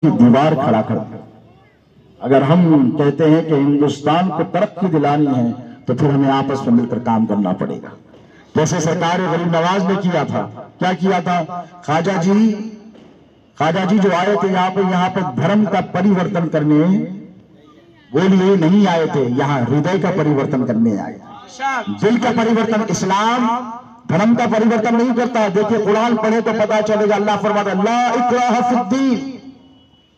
دیوار کھڑا کر دیا۔ اگر ہم کہتے ہیں کہ ہندوستان کو ترقی دلانی ہے تو پھر ہمیں آپس میں مل کر کام کرنا پڑے گا، جیسے سرکار غریب نواز نے کیا تھا۔ کیا کیا تھا؟ خواجہ جی جو آئے تھے یہاں پہ دھرم کا پریورتن کرنے بولیے نہیں آئے تھے، یہاں ہردے کا پریورتن کرنے آئے، دل کا پریورتن۔ اسلام دھرم کا پریورتن نہیں کرتا۔ دیکھیں قرآن پڑھے تو پتا چلے گا، اللہ فرماتا ہے لا اکراہ فی الدین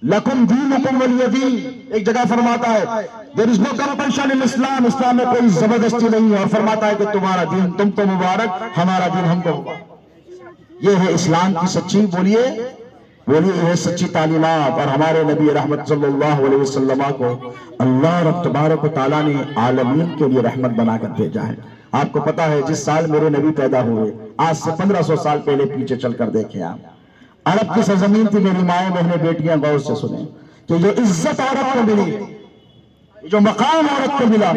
لکم دینکم ولی دین۔ ایک جگہ فرماتا ہے there is no compulsion in Islam، اسلام میں کوئی زبردستی نہیں ہے، اور فرماتا ہے کہ تمہارا دین تم کو مبارک، ہمارا دین ہم کو مبارک۔ یہ ہے اسلام کی سچی بولیے یہ ہے سچی تعلیمات۔ اور ہمارے نبی رحمت صلی اللہ علیہ وسلم کو اللہ رب تبارک و تعالیٰ نے عالمین کے لیے رحمت بنا کر بھیجا ہے۔ آپ کو پتا ہے جس سال میرے نبی پیدا ہوئے، آج سے 1500 سال پہلے پیچھے چل کر دیکھیں آپ، عرب کی سرزمین تھی۔ میری مائیں بہنیں بیٹیاں غور سے سنیں کہ جو عزت عورت کو ملی، جو مقام عورت کو ملا،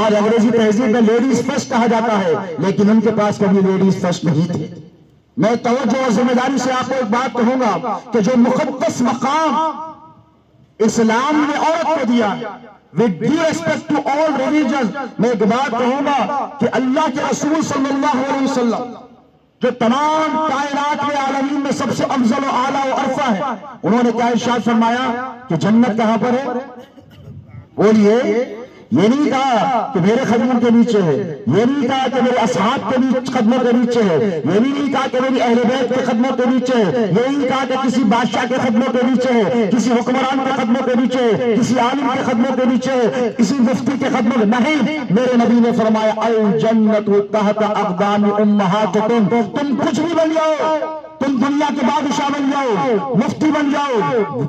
آج انگریزی تہذیب میں لیڈیز فرسٹ کہا جاتا ہے، لیکن ان کے پاس کبھی لیڈیز فرسٹ نہیں تھی۔ میں توجہ اور ذمہ داری سے آپ کو ایک بات کہوں گا کہ جو مقدس مقام اسلام نے عورت کو دیا، with due respect to all religions، میں ایک بات کہوں گا کہ اللہ کے رسول صلی اللہ علیہ وسلم جو تمام کائنات میں عالمین میں سب سے افضل و اعلیٰ و عرفہ ہے، انہوں نے کیا ارشاد فرمایا کہ جنت کہاں پر ہے؟ بولیے، یہ نہیں کہا کہ میرے قدموں کے نیچے ہے، یہ نہیں کہا کہ میرے اصحاب کے قدموں کے نیچے ہے، یہ بھی نہیں کہا کہ میری اہل بیت کے قدموں کے نیچے ہے، یہ نہیں کہا کہ کسی بادشاہ کے قدموں کے نیچے ہے، کسی حکمران کے قدموں کے نیچے ہے، کسی عالم کے قدموں کے نیچے ہے، کسی مفتی کے قدموں کے نہیں۔ میرے نبی نے فرمایا الجنت تحت اقدام امہاتکم، تم کچھ بھی بن جاؤ، تم دنیا کے بادشاہ بن جاؤ، مفتی بن جاؤ،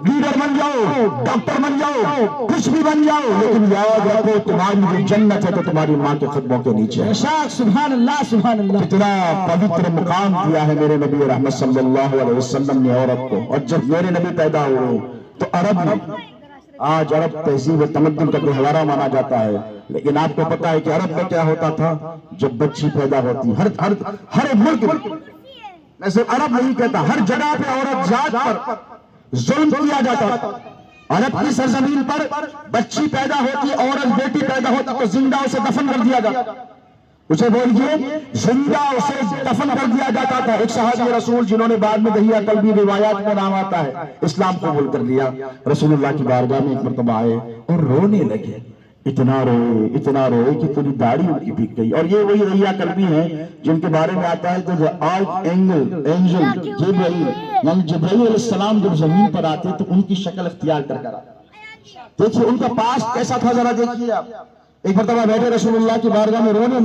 لیڈر بن جاؤ، ڈاکٹر بن جاؤ، کچھ بھی بن جاؤ، لیکن یاد رکھو تمہاری جو جنت ہے تو تمہاری ماں کے قدموں کے نیچے ہے۔ سبحان اللہ سبحان اللہ۔ اتنا پوتر مقام دیا ہے میرے نبی رحمت صلی اللہ علیہ وسلم نے عورت کو۔ اور جب میرے نبی پیدا ہوئے تو عرب میں، آج عرب تہذیب و تمدن کا گہوارہ مانا جاتا ہے، لیکن آپ کو پتا ہے کہ عرب میں کیا ہوتا تھا؟ جب بچی پیدا ہوتی، ہر ملک میں، میں صرف عرب نہیں کہتا، ہر جگہ پہ عورت ذات پر ظلم کیا جاتا تھا۔ عرب کی سرزمین پر بچی پیدا ہوتی، عورت بیٹی پیدا ہوتی تو زندہ اسے دفن کر دیا جاتا، اسے بولیے زندہ اسے دفن کر دیا جاتا تھا۔ ایک صحابی رسول جنہوں نے بعد میں دہیہ قلبی روایات میں نام آتا ہے، اسلام قبول کر لیا، رسول اللہ کی بارگاہ میں ایک مرتبہ آئے اور رونے لگے، اتنا روئے کہ پوری داڑھی ان کی بھیگ گئی۔ اور یہ وہی دہیہ قلبی ہیں جن کے بارے میں آتا ہے کہ آرک اینجل جبرائیل علیہ السلام جب زمین پر آتے تو ان کی شکل اختیار کر کر آتے۔ دیکھیے ان کا پاسٹ کیسا تھا، ذرا دیکھیے آپ۔ ایک مرتبہ بیٹھے رسول اللہ کی بارگاہ میں رونے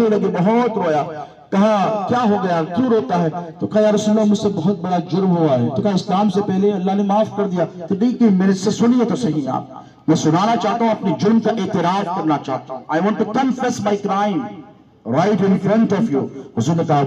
لگے، بہت رویا۔ کہا کیا ہو گیا، کیوں روتا ہے؟ تو کہا یا رسول اللہ مجھ سے بہت بڑا جرم ہوا ہے۔ تو کہا اسلام سے پہلے اللہ نے معاف کر دیا۔ تو دیکھیے میرے سے سنیے تو صحیح آپ، میں سنانا چاہتا ہوں، اپنی جرم کا اعتراف کرنا چاہتا ہوں۔ I want to confess my crime right in front of you۔ حضور نے کہا